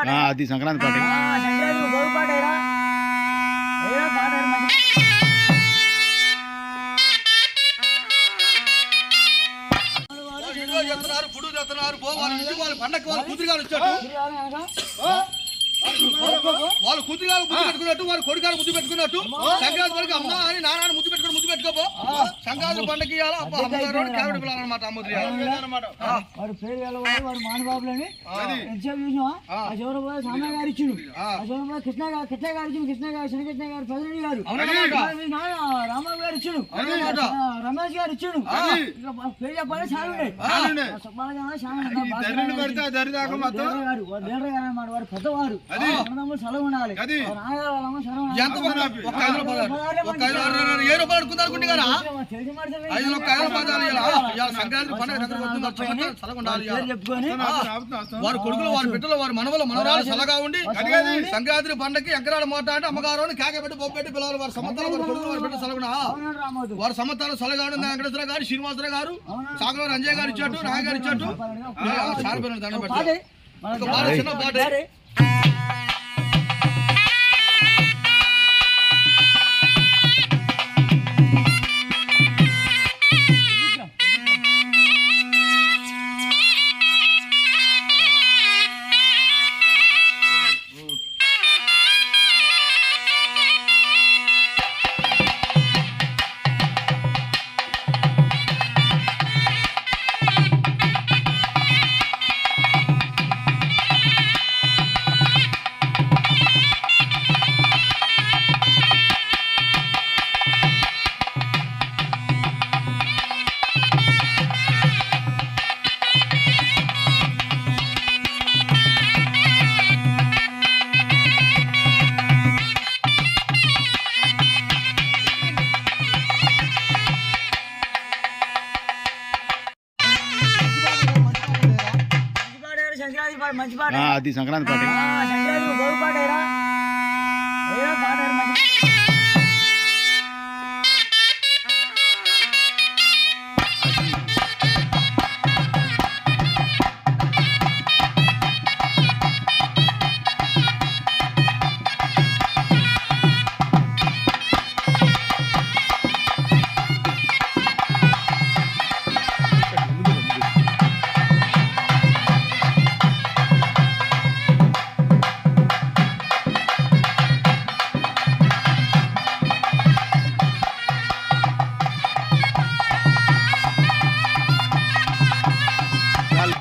అది సంక్రాంతి పాట పండగ వాళ్ళు కుదిరిగారు వచ్చారు వాళ్ళు కుదిరిగారు ముద్దు పెట్టుకున్నట్టు వాళ్ళు కొడుకారు ముద్దు పెట్టుకున్నట్టు సంక్రాంతి పండుగ అమ్మ అని నాన్న ముద్దు పెట్టుకుని ముద్దు పెట్టుకోపో సంక్రాంతి పండుగ అమ్మగారు అమ్మద్రి వాడు పేరు వాడు మానబాబులని చూసావా సామయ్య గారు ఇచ్చిండు కృష్ణ గారు కృష్ణ గారు శనికృష్ణ గారు ప్రజలని గారు రామబాబు గారు ఇచ్చిండు రమేష్ గారు ఇచ్చిండు పేరు చెప్పాలి వాడు పెద్దవారు సెలవు ఉండాలి వారి కొడుకులు వారి బిడ్డలు వారి మనవలు మనవరాలు సలగా ఉండి సంక్రాంతి పండగకి ఎంకరాడ మాట్లాడి అమ్మగారు కేకబెట్టి బొబ్బెట్టి పిల్లలు వారి సంవత్సరాలు వారి కొడుకులు వారి బిడ్డ సలగునా వారి సంవత్సరాలు సలగాడు వెంకటేశ్వర గారు శ్రీనివాసరావు గారు సాగర అంజయ్ గారు ఇచ్చాడు నాయ గారు ఇచ్చాడు దండం పెట్టారు చిన్న పాట మంచి పాట అది సంక్రాంతి పాట సంక్రాంతి పాట